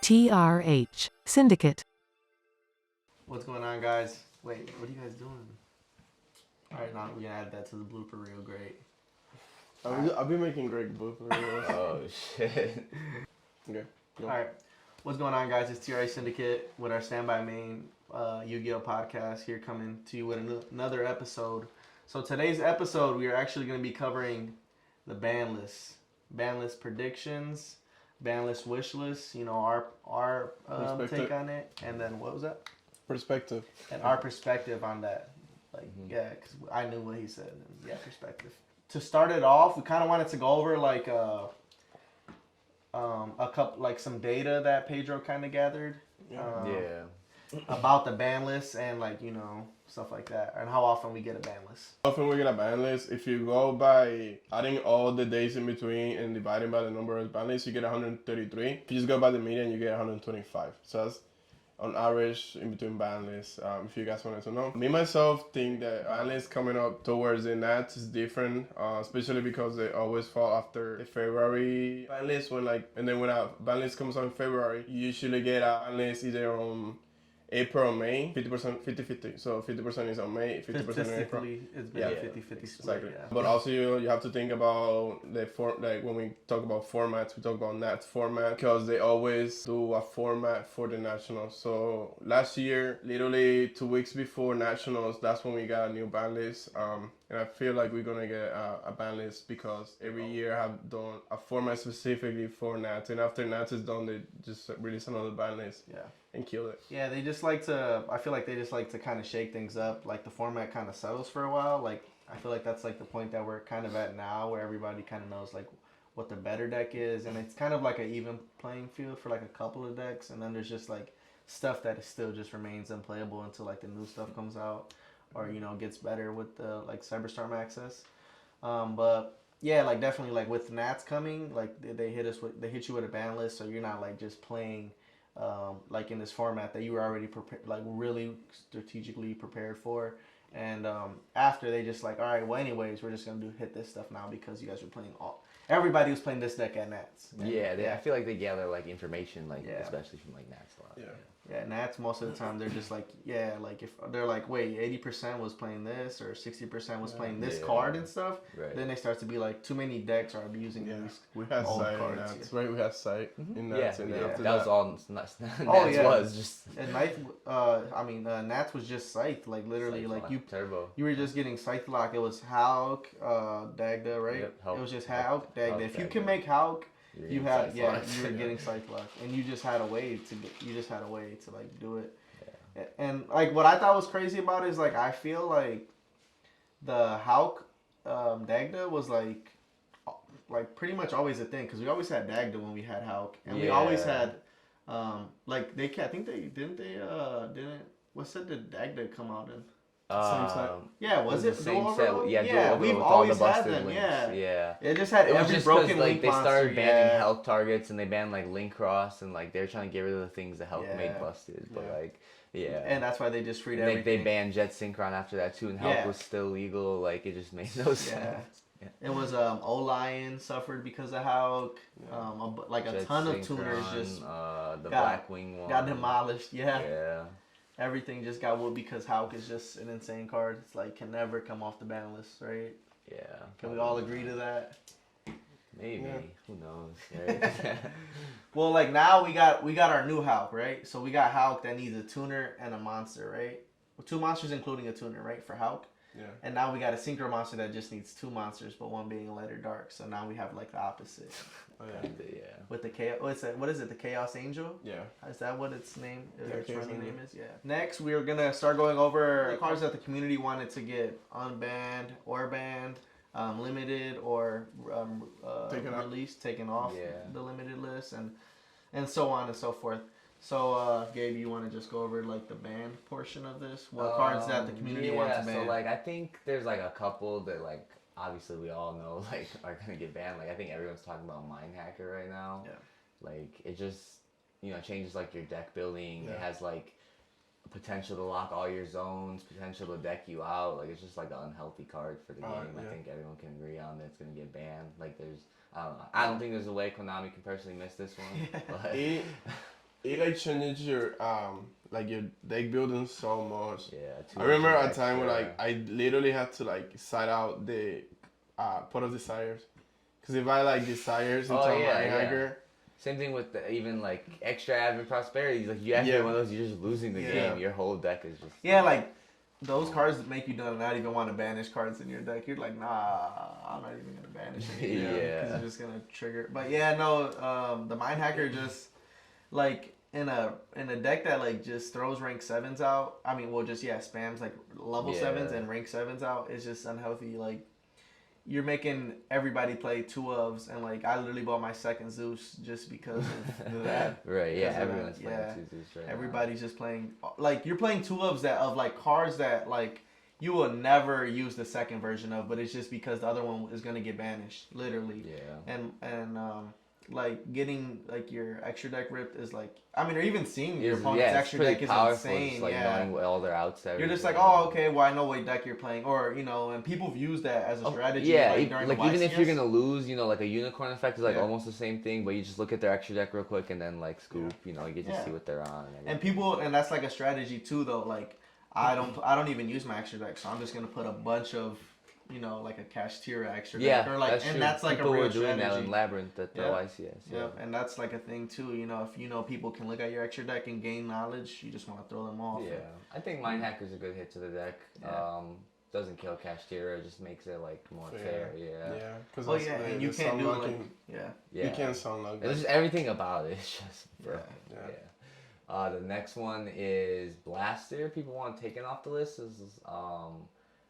T.R.H.Syndicate. What's going on, guys? Wait, what are you guys doing? Alright, now we're gonna add that to the blooper reel. Great. I've been making great blooper reels. Oh shit. Okay. Alright, what's going on, guys? It's T.R.H.Syndicate with our Standby Main Yugioh podcast here, coming to you with another episode. So today's episode, we are actually going to be covering the ban list predictions, ban list wish list. You know, our take on it, and then what was that? Perspective. And our perspective on that. Like, yeah, because I knew what he said. And, yeah, perspective. To start it off, we kind of wanted to go over like a couple, like some data that Pedro kind of gathered. About the ban list and, like, you know, stuff like that, and how often we get a ban list. Often we get a ban list. If you go by adding all the days in between and dividing by the number of ban lists, you get 133. If you just go by the median, you get 125. So that's on average in between ban lists. If you guys wanted to know, me myself think that ban lists coming up towards the Nats is different, especially because they always fall after the February ban list. When a ban list comes out in February, you usually get a ban list either on April or May, 50%, 50-50. So 50% is on May, 50% on April. Statistically, it's been 50-50 Exactly. yeah. But also you have to think about like when we talk about formats, we talk about Nats format, because they always do a format for the Nationals. So last year, literally 2 weeks before Nationals, that's when we got a new ban list. And I feel like we're gonna get a ban list because every year have done a format specifically for Nats, and after Nats is done, they just release another ban list. Yeah. And kill it. Yeah, they just like to, I feel like they just like to kind of shake things up. Like, the format kind of settles for a while. Like, I feel like that's like the point that we're kind of at now, where everybody kind of knows like what the better deck is, and it's kind of like an even playing field for like a couple of decks, and then there's just like stuff that still just remains unplayable until like the new stuff comes out, or, you know, gets better with the like Cyberstorm access. But yeah, like definitely like with Nats coming, like they hit you with a ban list, so you're not like just playing like in this format that you were already prepared, like really strategically prepared for. And after, they just like, all right, well, anyways, we're just gonna hit this stuff now because you guys were playing everybody was playing this deck at Nats. And, I feel like they gather like information, like especially from like Nats a lot. Yeah, Nats most of the time they're just like, like if they're like, wait, 80% was playing this or 60% was playing this card and stuff, then they start to be like, too many decks are abusing these we had old sight cards. in Nats, right? We had sight in Nats, and after that was all Nats was just. And Nats was just Scythe, like literally, Scythe like lock, turbo. You were just getting Scythe lock. It was Hauk, Dagda, right? Yep, it was just Hauk, Dagda. If you can make Hauk, you were getting Scythe lock, and you just had a way to like do it. Yeah. And like what I thought was crazy about it is like I feel like the Hauk, Dagda was like pretty much always a thing, because we always had Dagda when we had Hauk, and we always had like I think they didn't what set did Dagda come out in? Same set. Yeah, was it the same Duel set? Overload? Yeah, we've with always all the had busted them. links. Yeah, it just had every just broken like link they started monster, banning health targets, and they banned like link cross, and like they're trying to get rid of the things that health made busted. But and that's why they just freed and everything. They banned Jet Synchron after that too, and health was still legal. Like, it just made no sense. Yeah. It was O-Lion suffered because of Hauk. Like a Jet ton of Synchron, tuners just the Blackwing one got demolished. Yeah. Everything just got whooped because Hauk is just an insane card. It's like can never come off the ban list, right? Yeah. Can we all agree to that? Maybe. Yeah. Who knows? Right? Well, like now we got our new Hauk, right? So we got Hauk that needs a tuner and a monster, right? Well, 2 monsters including a tuner, right? For Hauk. Yeah. And now we got a synchro monster that just needs 2 monsters, but one being light or dark. So now we have like the opposite. Oh yeah. With the chaos, what is it? The Chaos Angel? Yeah. Is that what its name? Its running name is? Yeah. Next, we are gonna start going over the cards that the community wanted to get unbanned or banned, limited or taken off the limited list, and so on and so forth. So, Gabe, you want to just go over like the banned portion of this? What cards that the community wants to ban? So like I think there's like a couple that like obviously we all know like are gonna get banned. Like I think everyone's talking about Mind Hacker right now. Yeah. Like it just changes like your deck building. Yeah. It has like potential to lock all your zones, potential to deck you out. Like it's just like an unhealthy card for the game. Yeah. I think everyone can agree on that it's gonna get banned. Like there's I don't know. I don't think there's a way Konami can personally miss this one. But it like changes your like your deck building so much. Yeah. I remember a time where like I literally had to like side out the pot of desires, because if I like desires into a mind hacker. Same thing with even like extra advent prosperity. Like you have one of those, you're just losing the game. Your whole deck is just like those cards that make you not even want to banish cards in your deck. You're like, nah, I'm not even gonna banish it. Because it's just gonna trigger. But the mind hacker just like in a deck that like just throws rank 7s out. I mean, well, just spams like level 7s and rank 7s out. It's just unhealthy. Like you're making everybody play 2 ofs, and like I literally bought my second Zeus just because of that. Right. Yeah. Everyone's playing 2 Zeus right Everybody's just playing like you're playing 2 ofs that of like cards that like you will never use the second version of, but it's just because the other one is gonna get banished, literally. Yeah. And like getting like your extra deck ripped is like, I mean, or even seeing your opponent's extra deck is insane. Just, like knowing all their outs. You're just like, oh, okay, well I know what deck you're playing, or and people have used that as a strategy. During like even if you're gonna lose, like a unicorn effect is like almost the same thing, but you just look at their extra deck real quick and then like scoop, you get to see what they're on. And that's like a strategy too, though. Like I don't even use my extra deck, so I'm just gonna put a bunch of like a cash tier extra deck. Or like, that's like people a real were doing strategy. that in Labyrinth at the YCS. Yep, and that's like a thing too. If people can look at your extra deck and gain knowledge, you just want to throw them off. Yeah, I think Mind Hacker's a good hit to the deck. Doesn't kill cash tier, it just makes it like more fair. Yeah, because and you can't do like you can't sound like that. Just everything about it is just the next one is Blaster. People want taken off the list.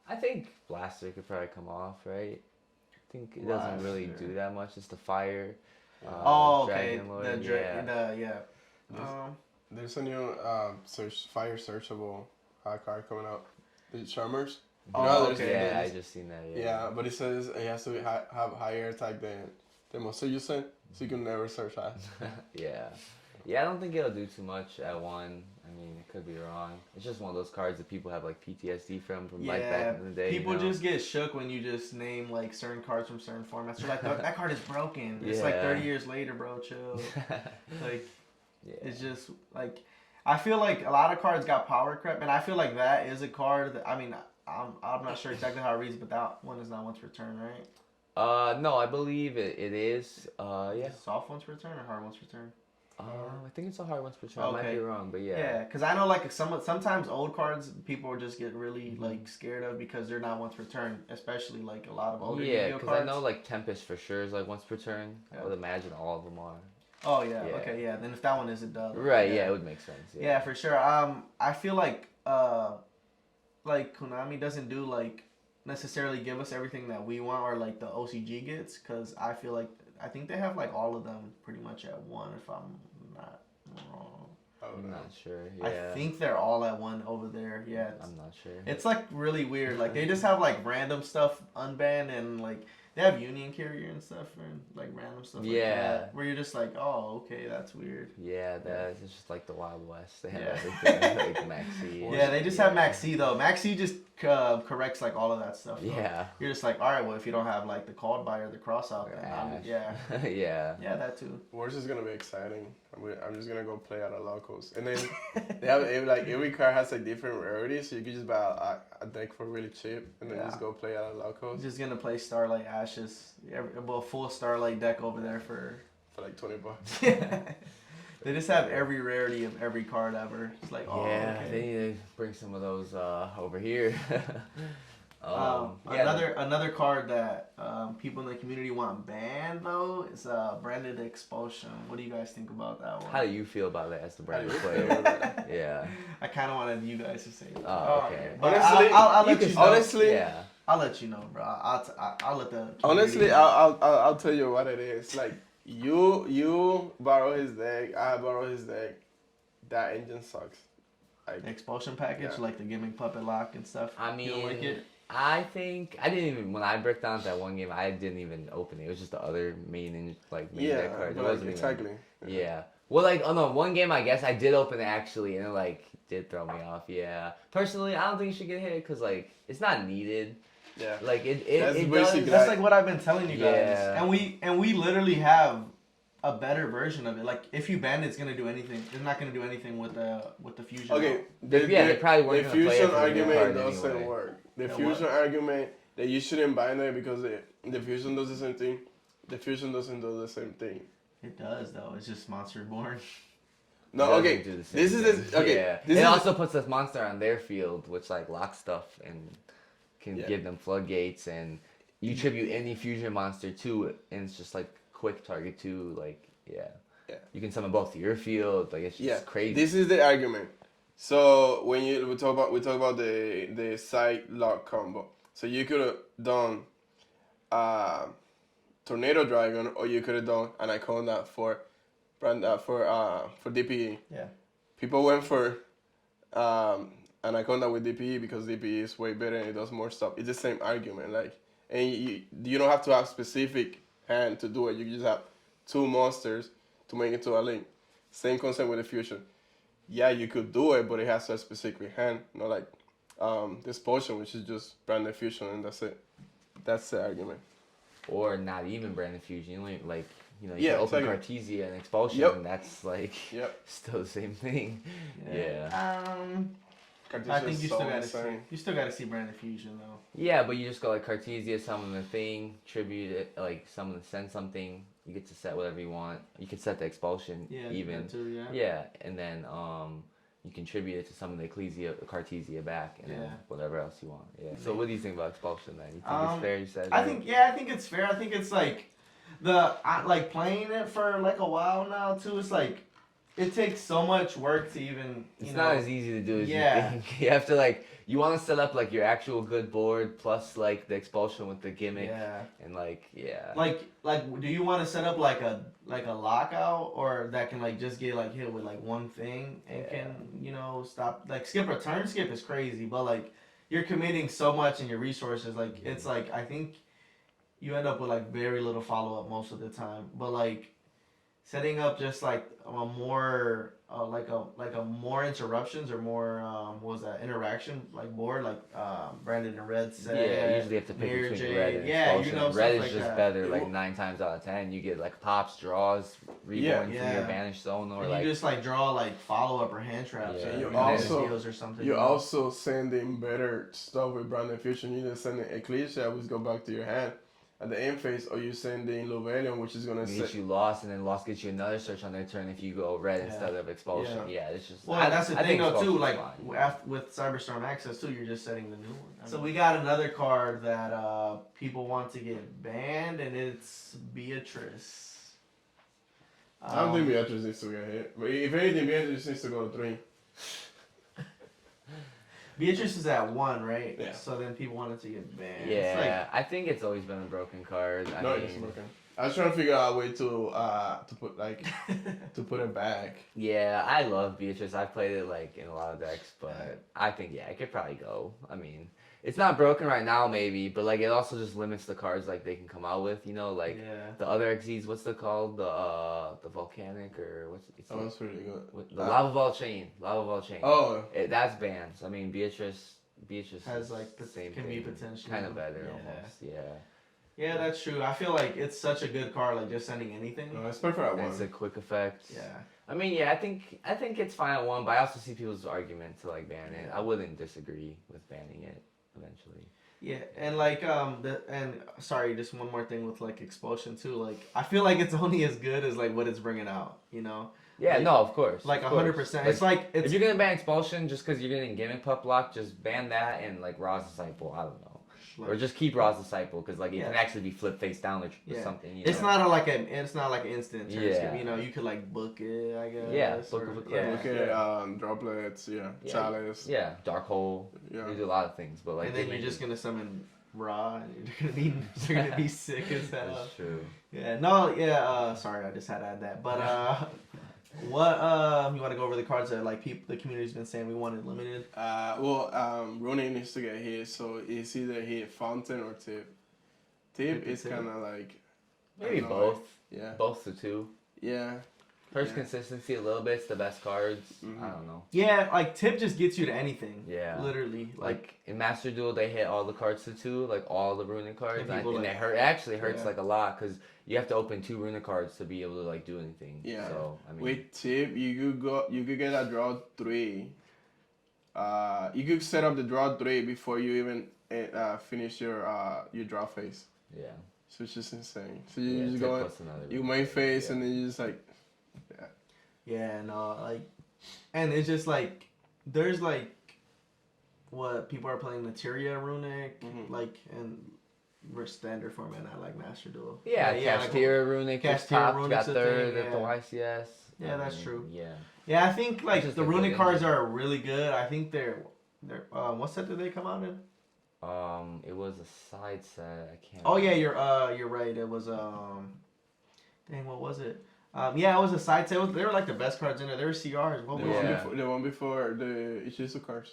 I think Blaster could probably come off, right? I think it doesn't really do that much. It's the fire. Dragon Lord. There's a new fire searchable card coming out. The Charmers. I just seen that. Yeah, but it says it has to have higher attack than most of you said, so you can never search that. Yeah, I don't think it'll do too much at 1. I mean, it could be wrong. It's just one of those cards that people have like PTSD from like back in the day. People just get shook when you just name like certain cards from certain formats. They're like, that card is broken. It's like 30 years later, bro. Chill. It's just like, I feel like a lot of cards got power crept, and I feel like that is a card that, I mean, I'm not sure exactly how it reads, but that one is not once per turn, right? No, I believe it is. Soft once per turn or hard once per turn? I think it's a hard once per turn. I might be wrong, but yeah. Because I know like sometimes old cards people just get really like scared of because they're not once per turn, especially like a lot of older Yu-Gi-Oh cards. Because I know like Tempest for sure is like once per turn. I would imagine all of them are. Oh yeah. Okay. Yeah. Then if that one is, it does. Right. Yeah. It would make sense. Yeah, for sure. I feel like Konami doesn't do like necessarily give us everything that we want or like the OCG gets, because I feel like I think they have like all of them pretty much at 1 if I'm not wrong. I'm not sure. I think they're all at 1 over there. Yeah. I'm not sure. It's like really weird. Like they just have like random stuff unbanned, and like they have Union Carrier and stuff, and like random stuff like that, where you're just like, oh, okay, that's weird. Yeah, it's just like the Wild West. They have everything, like Maxi. Yeah, they just have Maxi though. Maxi just corrects like all of that stuff. Though. Yeah. You're just like, all right, well, if you don't have like the called by or the cross out, then yeah, that too. Wars is gonna be exciting. I'm just gonna go play out of locals, and then they have like every card has like different rarities, so you can just buy a deck for really cheap, and then just go play out of locals. Just gonna play Starlight Ashes, full Starlight deck over there for like $20. They just have every rarity of every card ever. It's like, they need to bring some of those over here. Another card that people in the community want banned though is Branded Expulsion. What do you guys think about that one? How do you feel about that as the branded player? Yeah. I kind of wanted you guys to say that. Oh, okay. But honestly, I'll let you know. Honestly, I'll let you know, bro. I'll let the. Honestly, I'll tell you what it is. Like you borrow his deck, I borrow his deck. That engine sucks. Like the expulsion package, like the gimmick puppet lock and stuff. I mean, you don't like it? I think I didn't even when I broke down that one game. I didn't even open it. It was just the other main deck card. It wasn't exactly. Yeah. Well, like one game I guess I did open it actually, and it like did throw me off. Yeah. Personally, I don't think you should get hit because like it's not needed. Yeah. Like it does. That's like what I've been telling you guys. Yeah. And we literally have a better version of it. Like if you ban it, it's gonna do anything. It's not gonna do anything with the fusion. Okay, they probably weren't the gonna play it fusion for the new argument card doesn't anyway. work. The The fusion what? argument that you shouldn't ban it because the fusion does the same thing. The fusion doesn't do the same thing. It does though. It's just monster born. No, It doesn't okay. do the same This is thing. the, okay. Yeah. This It is also puts this monster on their field, which like locks stuff and can Yeah. give them floodgates, and you tribute any fusion monster to it, and it's just like quick target too. Like yeah. You can summon both to your field. Like it's just crazy. This is the argument. So when we talk about the side lock combo. So you could have done Tornado Dragon, or you could have done an Icona for DPE. Yeah. People went for Anaconda with DPE because DPE is way better and it does more stuff. It's the same argument, like, and you don't have to have specific hand to do it. You just have two monsters to make it to a link. Same concept with the fusion. Yeah, you could do it, but it has a specific hand. Not like this potion, which is just branded fusion, and that's it. That's the argument. Or not even branded fusion. You only like you Yeah, can open exactly. Cartesia and Expulsion, Yep. and that's like Yep. still the same thing. Yeah. I think you so still gotta insane. see branded fusion though. Yeah, but you just go like Cartesia, summon the thing, tribute it, like summon, send something. You get to set whatever you want. You can set the Expulsion Yeah. even. That too, yeah. Yeah, and then you contribute it to summon the Cartesia back, and then Yeah. whatever else you want. Yeah. So what do you think about Expulsion then? You think it's fair? You said. I think it's fair. I think it's like like playing it for like a while now too. It's like it takes so much work to even. It's not as easy to do as Yeah. you think. You have to like you want to set up like your actual good board plus like the Expulsion with the gimmick Yeah. and like yeah. Like do you want to set up like a lockout or that can like just get like hit with like one thing and can stop like skip a turn skip is crazy, but like you're committing so much in your resources, like it's like I think you end up with like very little follow up most of the time, but like setting up just like a more like a more interruptions or more interaction like board like Brandon and Red said. Yeah, you usually have to pick Mirror between Jade. red and Yeah, Expulsion. stuff Red is like just that. better like 9 times out of 10. You get like pops, draws, reborn Yeah. from your banished zone, or And like you just like draw like follow up or hand traps Yeah. or You and also- seals or something. You also sending better stuff with branded fusion. You just sending Ecclesia, which go back to your hand at the end phase, or you sending Lovelion, which is gonna get set. you lost, and then lost gets you another search on their turn if you go red instead of Expulsion. Yeah. Yeah, it's just. Well, that's the I thing think though too. Expulsion's Like fine. with Cyberstorm Access too, you're just setting the new one. So we got another card that people want to get banned, and it's Beatrice. I don't think Beatrice needs to get hit. But if anything, Beatrice needs to go to 3. Beatrice is at 1, right? Yeah. So then people wanted to get banned. Yeah, I think it's always been a broken card. I No, mean, it's broken. I was trying to figure out a way to put like to put it back. yeah, I love Beatrice. I've played it like in a lot of decks, but I think it could probably go. I mean, it's not broken right now, maybe, but like it also just limits the cards like they can come out with. You know, like yeah. the other XEs. What's it called? The volcanic or what's it? That was really good. The lava ball chain. Oh, That's banned. So, I mean, Beatrice Has is like the same can thing. be potentially Kind of better yeah. almost. Yeah. Yeah, that's true. I feel like it's such a good card, like just sending anything. no, it's perfect at And it's a 1. quick effect. Yeah. I mean, yeah, I think it's fine at 1, but I also see people's argument to like ban it. I wouldn't disagree with banning it eventually. Yeah, and like sorry, just one more thing with like Expulsion too. Like I feel like it's only as good as like what it's bringing out. You know. Yeah, Like- no, of course. Like of course. 100%. It's like if you're gonna ban Expulsion just because you're getting gimmick pup lock, just ban that and like Ra's Disciple. I don't know. Or just keep Ra's Disciple because like it can actually be flip face down or Yeah. something. You It's know? not it's not like an instant turn skip. Yeah. You know, you could like book it, I guess. Yeah, or- book it, yeah. Look at droplets, Yeah. chalice. Yeah, Dark Hole. Yeah. You do a lot of things, but like And then they you're make just it- gonna summon Ra, and you're gonna be sick as hell. That's true. Yeah, no, yeah. Sorry, I just had to add that. But what you want to go over the cards that like the community's been saying we wanted limited? Ronin needs to get hit, so it's either hit Fountain or Tip. Tip Tip is Tip. kind of like Maybe annoying. both. Yeah. Both the two. Yeah. First Yeah. consistency a little bit. It's the best cards. Mhm. I don't know. Yeah, like Tip just gets you to anything. Yeah. Literally, Like in Master Duel, they hit all the cards to 2, like all the runing cards, And and, people and like- it hurt. It actually hurts Yeah. like a lot because you have to open 2 runic cards to be able to like do anything. Yeah. So I mean, with tip, you could get a draw 3. You could set up the draw 3 before you even finish your draw phase. Yeah. So it's just insane. So you just tip go, plus another you runic main card, phase, and then you just like, yeah. Yeah, no, like, and it's just like there's like what people are playing Materia runic, like, and we're standard format, not like Master Duel. Yeah, Castira like, runic just Castira popped, got runic's a third thing, at the YCS. Yeah, that's true. Yeah. Yeah, I think like just the a good runic cards engine. are really good. I think they're what set did they come out in? It was a side set. I can't. Oh yeah, you're right. It was dang, what was it? Yeah, it was a side set. They were like the best cards in there. They were CRs. What was it? The one before the Ichizu cards.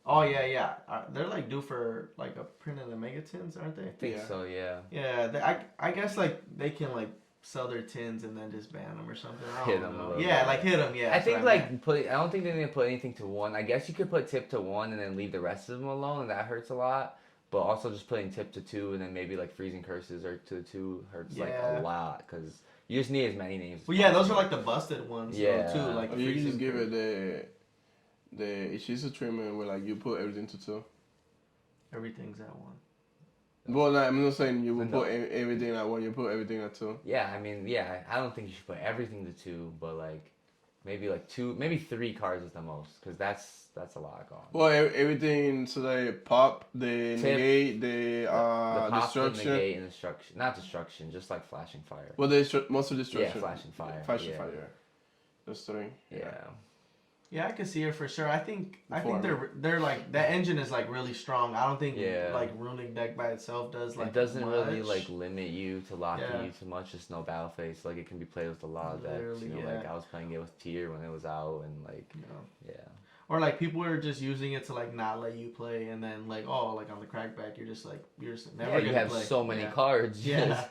Oh yeah. They're like due for like a print of the Megatins, aren't they? I think so. Yeah. Yeah, I guess like they can like sell their tins and then just ban them or something. I Hit don't 'em know. a little Yeah, bit. like hit them. Yeah. I that's think what I like meant. I don't think they need to put anything to 1. I guess you could put tip to 1 and then leave the rest of them alone, and that hurts a lot. But also just putting tip to 2 and then maybe like freezing curses or to 2 hurts like a lot because you just need as many names. Well, yeah, those are like the busted ones. Yeah. Too. Like Or you can just freezing give it the Ichizu treatment where like you put everything to 2. everything's at 1. Well, like, I'm not saying you will No. put everything at 1. You put everything at 2. Yeah, I mean, yeah, I don't think you should put everything to 2, but like maybe like 2, maybe 3 cards is the most because that's a lot gone. Well, everything, so they pop, the Tip, negate, the pop, the destruction. negate, and destruction. Not destruction, just like flashing fire. Well, most of destruction. Yeah, flashing fire. Flashing yeah. fire, yeah. Those 3. Yeah. Yeah, I can see it for sure. I think Before. they're like that engine is like really strong. I don't think Yeah. like runic deck by itself does like it doesn't really much. like limit you to locking Yeah. you too much. Just no battle phase. Like it can be played with a lot of decks. Literally, You know, yeah. like I was playing it with Tier when it was out, and like You know. yeah. Or like people are just using it to like not let you play, and then like like on the crackback you're just never Yeah, gonna you have play. so many Yeah. cards. Yeah.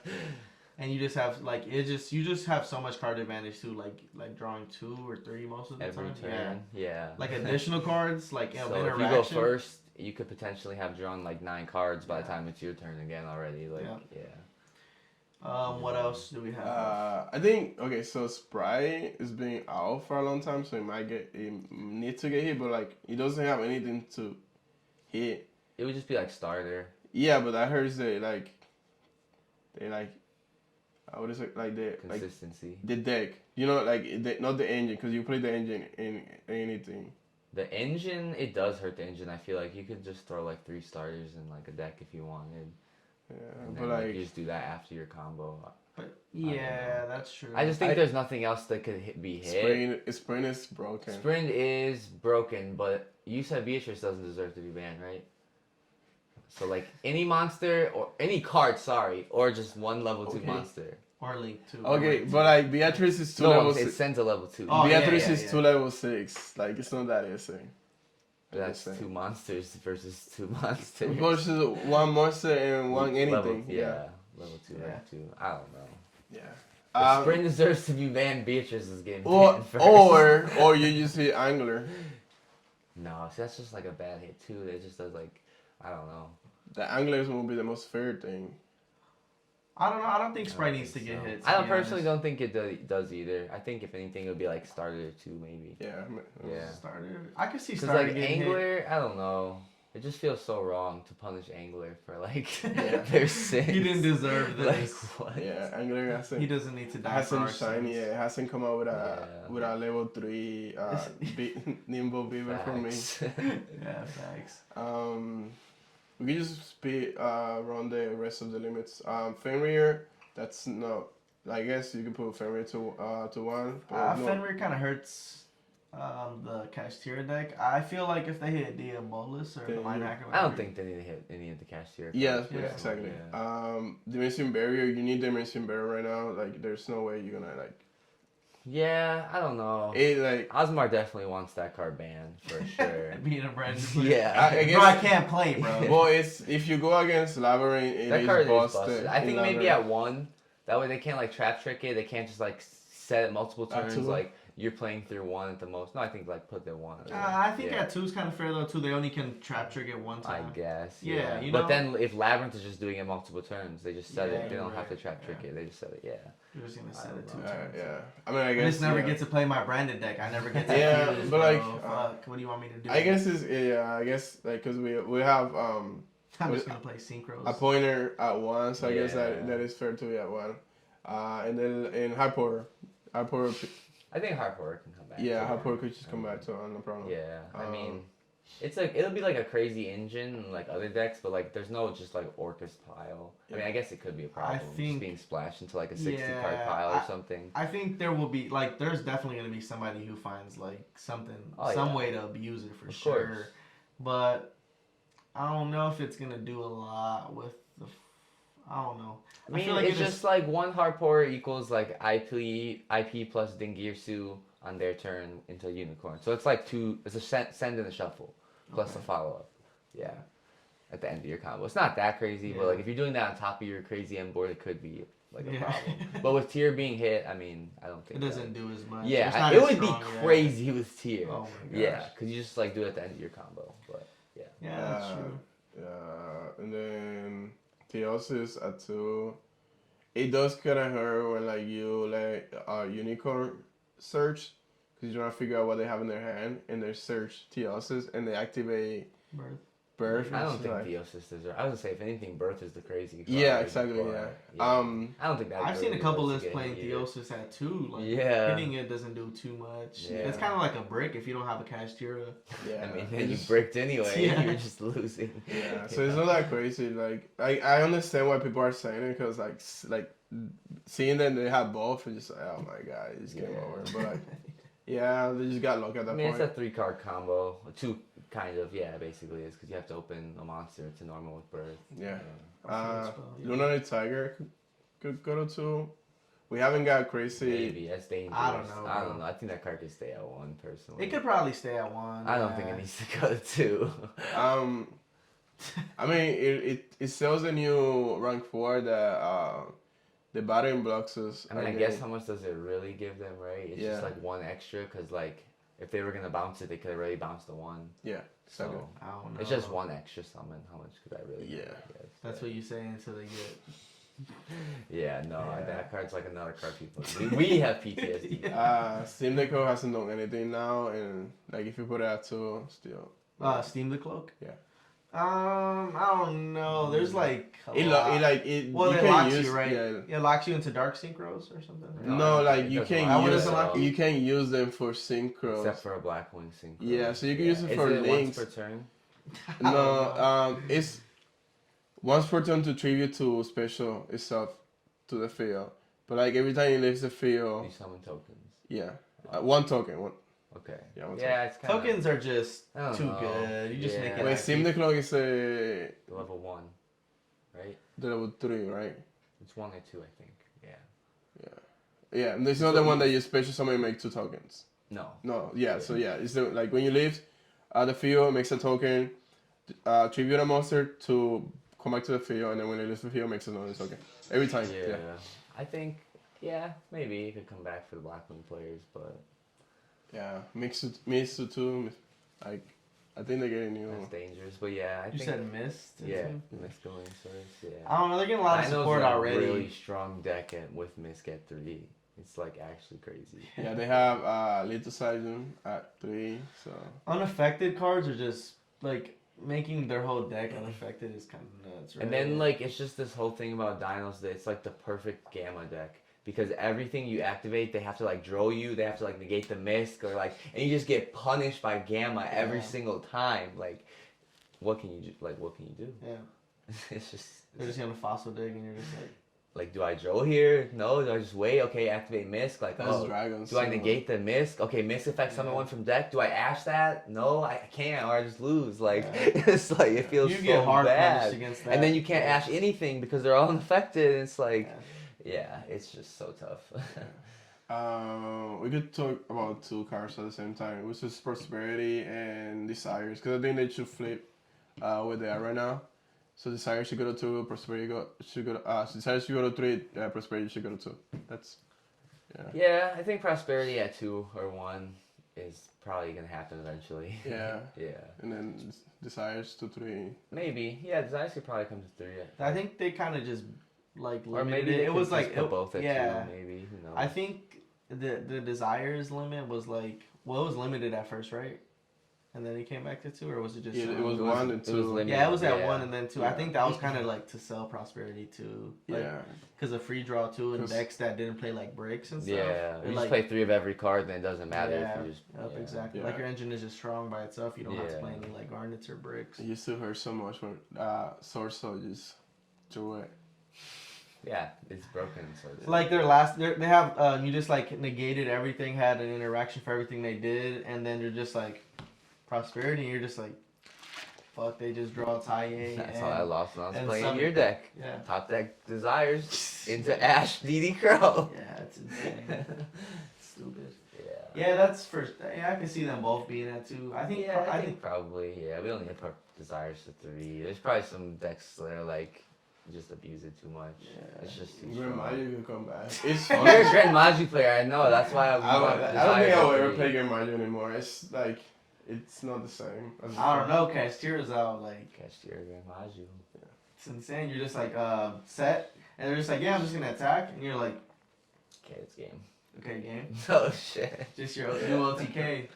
And you just have like you just have so much card advantage too, like drawing 2 or 3 most of the Every time. turn. Yeah. Like additional cards, like So if interaction. you go first, you could potentially have drawn like 9 cards by the time it's your turn again already. Like yeah. What else do we have? I think, okay, so Sprite is being out for a long time, so it needs to get hit, but like it doesn't have anything to hit. It would just be like starter. Yeah, but I heard they what is it, like Consistency. the deck, you know, like not the engine, because you play the engine in anything. The engine, it does hurt the engine. I feel like you could just throw like 3 starters in like a deck if you wanted. Yeah, And but then, like you just do that after your combo. But yeah, that's true. I just think there's nothing else that could be hit. Sprint is broken. Sprint is broken, but you said Beatrice doesn't deserve to be banned, right? So like any monster or any card, sorry, or just one level 2 monster. Or Link 2. Okay, but like Beatrice is 2 No, level it 6. sends a level 2. Oh, Beatrice yeah, is yeah. 2 level 6. Like it's not that easy. That's 2 monsters versus 2 monsters. Versus 1 monster and 1 anything. Level, yeah, level 2, Yeah. level 2. I don't know. Yeah. If Sprint deserves to be banned, Beatrice is getting Or banned first. or you just hit Angler. No, see, that's just like a bad hit too. It just does like, I don't know. The Anglers will be the most fair thing. I don't know. I don't think Sprite needs to get hit. I don't personally don't think it does either. I think if anything, it would be like starter 2 maybe. Yeah. Yeah. Starter. I can see Because starter like getting hit. Angler, I don't know. It just feels so wrong to punish Angler for like their sins. He didn't deserve Like this. what? Yeah, Angler He doesn't need to die for hasn't our shined sins. yet. Hasn't come out with a level 3 Nimble Beaver for me. Facts. Yeah, thanks. We can just run the rest of the limits. Fenrir, that's no. I guess you can put Fenrir to 1. But no. Fenrir kind of hurts the Castira deck. I feel like if they hit Diabolus or the Mind Hacker. I don't think they need to hit any of the cashier. Yeah, cards, yeah, exactly. Yeah. Dimension Barrier, you need Dimension Barrier right now. Like, there's no way you're gonna like. Yeah, I don't know. It like. Osmar definitely wants that card banned for sure. Being a brand new player. Yeah, I guess. Bro, I can't play, bro. Well, it's if you go against Labyrinth, it that is card is busted. busted. I think in maybe Labyrinth. at 1. That way they can't like trap trick it. They can't just like set it multiple At turns. 2? Like you're playing through one at the most. No, I think like put the one. I think at 2 is kind of fair though too. They only can trap trigger one time. I guess. Yeah, you But know? then if Labyrinth is just doing it multiple turns, they just set Yeah, it. They don't you're have to right. trap trick it. They just set it. Yeah. You're just gonna set it 2 Yeah, turns. yeah. I mean, I I guess. just never get to play my branded deck. I never get to Yeah, use, but bro. like, Fuck. What do you want me to do? I guess it's I guess like because we have I'm just gonna play synchros. a pointer at one, so I guess Yeah. that is fair to be at one. And then in high power, I think Hardcore can come back. yeah, high power could just come back to no problem. Yeah, I mean, it's like it'll be like a crazy engine like other decks, but like there's no just like Orcus pile. I mean, I guess it could be a problem. think- just being splashed into like a 60 card Yeah, pile or something. I think there will be like there's definitely gonna be somebody who finds like something some way to abuse it for Of sure. course. But I don't know if it's gonna do a lot with the. I don't know. I mean, feel like it's just like one Hardcore equals like IP plus Dingirsu on their turn into Unicorn. So it's like two. It's a send and a shuffle plus a follow up. Yeah. At the end of your combo. It's not that crazy, but like if you're doing that on top of your crazy end board, it could be like a problem. But with tier being hit, I mean, I don't think It doesn't do as much. It's Yeah, not it as would be strong, crazy with tier. Oh my gosh. Yeah, because you just like do it at the end of your combo. But yeah. Yeah, that's true. Yeah, and then Theosis at 2. It does kind of hurt when like you let unicorn search because you're trying to figure out what they have in their hand and they search Theosis and they activate birth. I don't It's think like- Theosis is. I was gonna say if anything, Birth is the crazy. card, Yeah, exactly. but, Yeah. I don't think that. I've seen a really couple does lists get playing hit either. Theosis at 2. Like, Yeah. hitting it doesn't do too much. Yeah. It's kind of like a brick if you don't have a Kashtira. Yeah. I mean, then you it's- bricked anyway. Yeah. You're just losing. Yeah, so it's not that crazy. Like, I understand why people are saying it because like seeing that they have both, it's just like, oh my god, it's game over. But like, yeah, they just got lucky at that I mean, point. it's a 3-card combo. 2 kind of, yeah, basically is because you have to open a monster to normal with Birth. Yeah. Yeah. Lunar Tiger could go to 2. We haven't got crazy. Maybe that's dangerous. I don't know, I bro. don't know. I think that card could stay at 1 personally. It could probably stay at 1. I don't think it needs to go to 2. I mean, it sells the new rank 4 that the battering blocks is. I mean, I guess how much does it really give them, right? It's just like 1 extra because like if they were gonna bounce it, they could have already bounced the 1. Yeah, exactly. So I don't know. it's just 1 extra summon. How much could that really? Yeah. give, I guess? That's what you say until they get. Yeah, no, Yeah. that card's like another card people. We have PTSD. Steam Deco hasn't done anything now, and like if you put it at 2, still. Steam the Cloak? Yeah. I don't know. There's like Well, you can locks use you, right? Yeah. It locks you into dark synchros or something. No, like you doesn't can lock use you. you can use them for synchros. Except for a Blackwing synchro. Yeah, so you can use it Is for it links. once per turn? No, it's once per turn to tribute to special itself to the field. But like every time you leave the field, You summon tokens. yeah, 1 token. Okay. Yeah, one Yeah, it's kind of tokens are just I don't too know. good. You just make Yeah. it. Wait, like Steam the Clock is a level 1, right? level 3, right? It's 1 or 2, I think. Yeah. Yeah, and there's another one that you special summon and make 2 tokens. No. No, yeah, so yeah, it's the, like when you leave the field, makes a token, tribute a monster to come back to the field, and then when it leaves the field, makes another token. Every time. Yeah. I think, maybe it could come back for the Blackwing players, but Yeah, mix it too. Like, I think they're getting new. that's dangerous. But yeah, I You think. said mist. Yeah, Mist going source. Yeah. I don't know. They're getting a lot of Dino's support a already. really strong deck with Mist at 3. It's like actually crazy. Yeah, they have Little Sizen at 3, so. Unaffected cards are just like making their whole deck unaffected is kind of nuts, right? And then like it's just this whole thing about Dinos that it's like the perfect Gamma deck. Because everything you activate, they have to like draw you, they have to like negate the Mist, or like, and you just get punished by Gamma every single time. Like, what can you do? Like, what can you do? Yeah. It's just. They're just gonna fossil dig, and you're just Like, do I draw here? No. Do I just wait? Okay, activate Mist. Like, That's dragons. do I negate the Mist? Okay, Mist effect summon one from deck. Do I ash that? No, I can't, or I just lose. Like, it's like it feels you so get hard bad. punished against that. And then you can't ash anything because they're all infected. And it's like, yeah, it's just so tough. We could talk about 2 cards at the same time, which is Prosperity and Desires, because I think they should flip where they are right now. So Desire should go to 2, Prosperity should go to 3, Prosperity should go to 2. That's Yeah, I think prosperity at 2 or 1 is probably gonna happen eventually. Yeah. Yeah. And then desires to 3. Maybe. Yeah, desires could probably come to 3. I think they kind of just like Or limited maybe it. they It could was just like put both at 2. Maybe. Who knows? I think the desires limit was like it was limited at first, right? And then it came back to 2, or was it just? Yeah, it was 1 and 2. It was limited. Yeah, it was at 1 and then 2. I Yeah. think that was kind of like to sell prosperity too. Like, Yeah. Because of free draw too, and decks that didn't play like bricks and stuff. Yeah, you like, just play 3 of every card, then it doesn't matter Yeah, if you just. Yep, exactly. Yeah. Like your engine is just strong by itself. You don't have to play Yeah. any like garnets or bricks. I used to hurt so much when swordsoul just threw it. Yeah, it's broken. So Like they have you just like negated everything, had an interaction for everything they did, and then you're just like prosperity. And you're just like, fuck. They just draw tie. That's how I lost when I was and playing some- your deck. Yeah. Top deck desires into Ash DD Crow. Yeah, it's insane. Stupid. Yeah. Yeah, that's first. Yeah, I can see them both being at 2. I think. Yeah, I think probably. Yeah, we only put desires to 3. There's probably some decks that are like just abuse it too much. Yeah. It's just too strong. Grimygo can come back. It's You're fun. a Grand Magi player, I know. That's why I I don't think I'll ever play Grimygo anymore. It's like, it's not the same. I don't know. Castira's out like. Cashier Grand Magi. It's insane. You're just like set, and they're just like, yeah, I'm just gonna attack, and you're like, Okay, it's game. okay, game. Oh shit. Just your new OTK.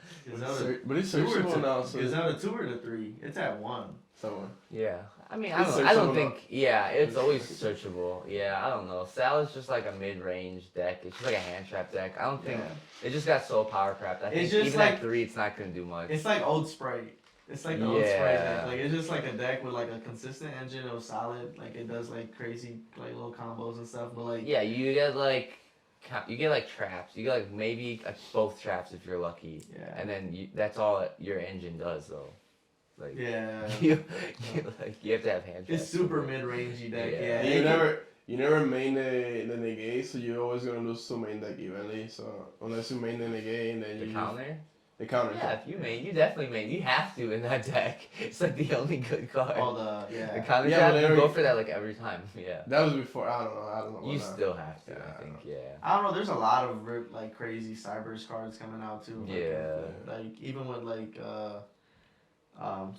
But it's Two or searchable two. now, so Is that a 2 or a 3? It's at 1. someone. Yeah. I mean, It's I don't searchable think. Yeah, it's always searchable. Yeah, I don't know. Sal is just like a mid-range deck. It's just like a hand trap deck. I don't think it just got so power crapped. I think It's just even like- at 3, it's not gonna do much. It's like old Sprite. It's like the old Yeah. Sprite deck. Like it's just like a deck with like a consistent engine. It was solid. Like it does like crazy like little combos and stuff. But like Yeah, you get like traps. You get like maybe both traps if you're lucky. yeah, And then that's all your engine does though. Like yeah. you have to have hand traps. It's super mid rangey deck. Yeah. Yeah. And you never main the negate, so you're always gonna lose to main deck evenly. So unless you main the negate and then The you counter? the counter. Yeah, if you main, you definitely main. You have to in that deck. It's like the only good card. All the The yeah. counter Yeah, trap, but you every- go for that like every time. Yeah. That was before. I don't know. You about that. still have to, Yeah. I think. Yeah. I don't know. There's a lot of like crazy cybers cards coming out too. Like, Yeah. Like even with like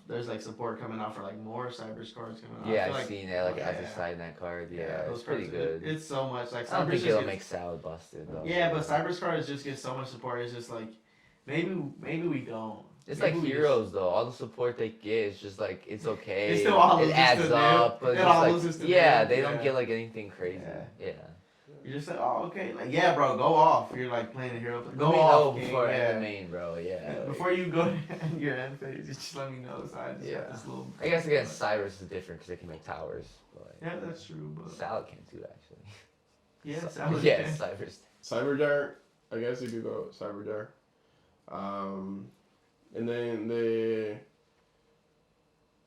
there's like support coming out for like more cybers cards coming out. I Yeah, feel I've like, seen that like as yeah. a side net card. Yeah, those it's pretty cards, good. It's so much like I don't Cybers think just it'll gets- make Salad busted though. Yeah, but Cybers cards just get so much support. It's just like maybe we don't. It's Maybe like we heroes though. All the support they get is just like it's okay. It still all it loses adds to up. them. But It just all like, loses to yeah, them. they don't Yeah. get like anything crazy. Yeah. Yeah. You're just like, oh, okay, like yeah, bro, go off. You're like playing a hero. Go Let me off, know king. before I yeah. end the main, bro. Yeah. like- Before you go to your end phase, just let me know. So I just got this little. I guess against Cyrus is different because they can make towers. But Yeah, that's true, but Salad can't do actually. yeah, So- Salad yeah, can. Cyrus. Cyberjar, I guess you could go Cyberjar. And then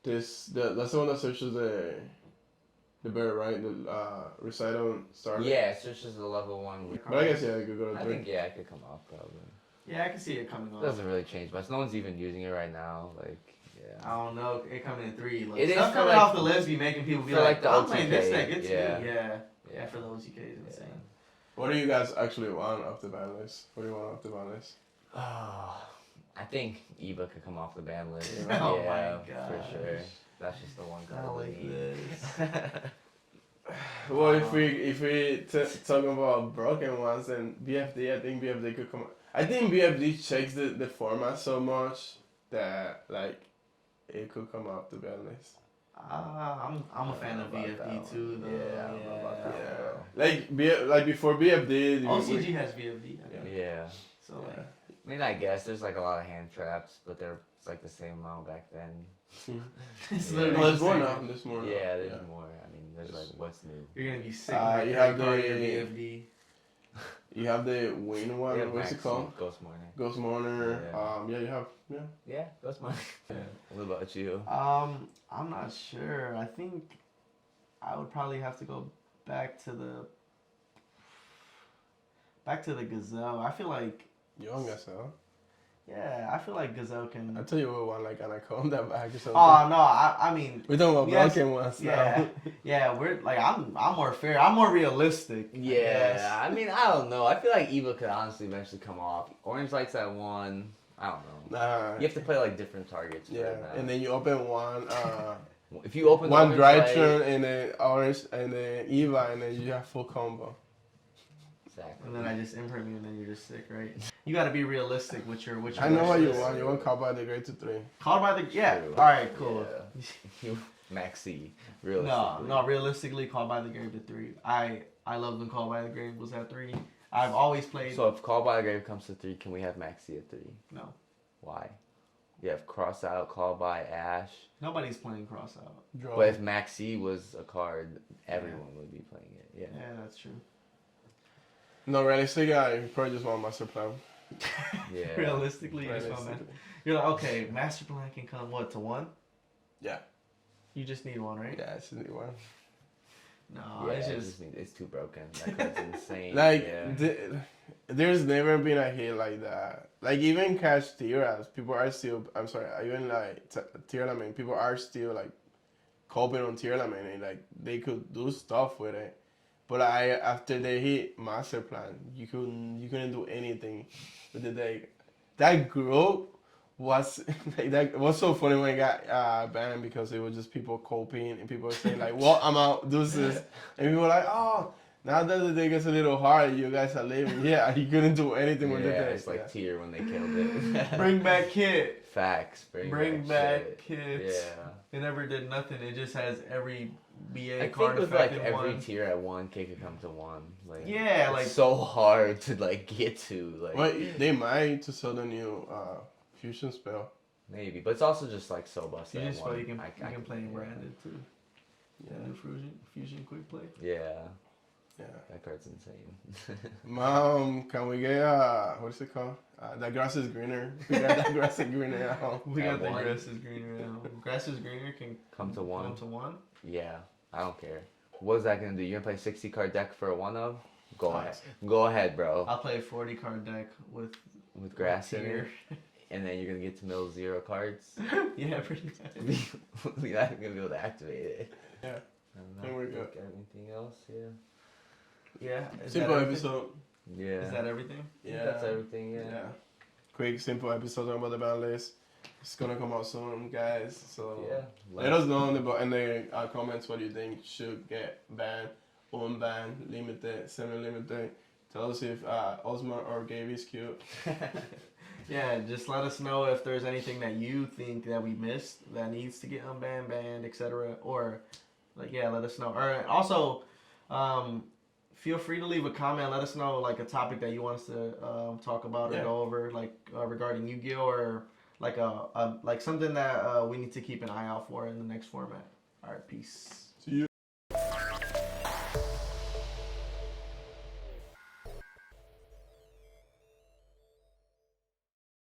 that's the one that searches the bird, right? The recital starter. Yeah, it's just a level 1. But I guess yeah, you could go to I 3. think yeah, it could come off probably. Yeah, I can see it coming It off. doesn't really change much. No one's even using it right now. Like yeah. I don't know. It coming in 3. Like, It is stuff for, coming like- off the list be making people be for, like, like, the I'm playing this OTK, deck. It's yeah. good. Yeah. Yeah. Yeah, for the OTK is insane. What do you guys actually want off the ban list? What do you want off the ban list? Oh, I think Eva could come off the ban list. Oh my yeah, gosh. for sure. That's just the one card. Not we like need. this. Well, if we talk about broken ones, then BFD, I think BFD could come. I think BFD checks the format so much that like it could come off the ban list. I'm a fan of about that VFD one. too, though. Yeah, I don't know about that Yeah, like before BFD. OCG has VFD. Yeah. So like, I mean, I guess there's like a lot of hand traps, but they're it's like the same amount back then. it's Yeah. literally Well, there's the more same. now. There's more. Yeah, there's Yeah. more. I mean, there's like what's new. You're gonna be sick. You you have have your the- VFD. You have the win They one. have What's it Maxi, called? Ghost Morning. Ghost Mourner. Yeah. You have Yeah, Ghost Morning. What about you? I'm not sure. I think I would probably have to go back to the Gazelle. I feel like Young as hell. yeah, feel like Gazelle can. I tell you what one like anaconda back or something. Oh no, I mean. We're talking about yes, broken ones yeah, now. yeah. We're like I'm more fair. I'm more realistic. Yeah, I mean, I don't know. I feel like Eva could honestly eventually come off. Orange Light's at 1. I don't know. You have to play like different targets. Yeah, and then you open one. If you open one the Drytron and then orange and then Eva and then you have full combo. Exactly. And then I just imprint you and then you're just sick, right? You got to be realistic with your. I know what you want. You want called by the grade to 3. Called by the True. All right, cool. Yeah. Maxi. Realistically. No. Realistically, Called by the Grave to 3. I love when Called by the Grave was at 3. I've always played. So if Call by the Grave comes to 3, can we have Maxi at 3? No. Why? You have Cross Out, Call by Ash. Nobody's playing Cross Out. Draw. But if Maxi was a card, everyone would be playing it. Yeah. Yeah, that's true. No, realistically, I probably just want Master Plan. Yeah. Realistically, you just want that. You're like, okay, Master Plan can come what to 1? Yeah. You just need 1, right? Yeah, it's a new one. No, Yeah, it's just. it's too broken. That card's insane. Like, yeah. there's never been a hit like that. Like, even Cash Tiras, people are still, I'm sorry, even like Tearlament, people are still like coping on Tearlament and like they could do stuff with it. But after they hit Master Plan, you couldn't do anything with the deck. That group was like, that was so funny when it got banned because it was just people copying and people were saying like, "Well, I'm out, deuces," and people were like, "Oh, now that the deck is a little hard, you guys are leaving." Yeah, you couldn't do anything with the deck. It's like Tier when they killed it. Bring back Kit. Facts. Bring back Kits. Yeah. It never did nothing. It just has every BA I card think with like effect in every 1. tier at 1, K could come to 1. Like Yeah, it's like so hard to like get to. Like Well, they might to sell the new fusion spell. maybe, but it's also just like so busted. You at just 1. you can play yeah. branded too. Yeah. New fusion quick play. Yeah, Yeah. that card's insane. Mom, can we get what is it called? That grass is greener. We got that grass is greener at home. We At got the 1? grass is greener now. Grass is greener can Come to 1. Come to 1. Yeah, I don't care. What is that gonna do? You're gonna play 60 card deck for a 1 of? Go Nice. ahead. Go ahead, bro. I'll play a 40 card deck with Grass in it. tier. And then you're gonna get to mill 0 cards. Yeah, pretty much. We're not gonna be able to activate it. Yeah. I don't And know. we're good. Anything else? Yeah. Yeah. Is Simple that everything? episode. Yeah. Is that everything? Yeah. That's everything. Yeah. Yeah. Quick, simple episode talking about the ban list. It's gonna come out soon, guys. So Yeah. let us know in the comments what you think should get banned, unbanned, limited, semi-limited. Tell us if Osman or Gabe is cute. Yeah, just let us know if there's anything that you think that we missed that needs to get unbanned, banned, etc. Or, like, yeah, let us know. Or also, feel free to leave a comment. Let us know like a topic that you want us to talk about or go over, like regarding Yu-Gi-Oh, or like like something that we need to keep an eye out for in the next format. All right, peace.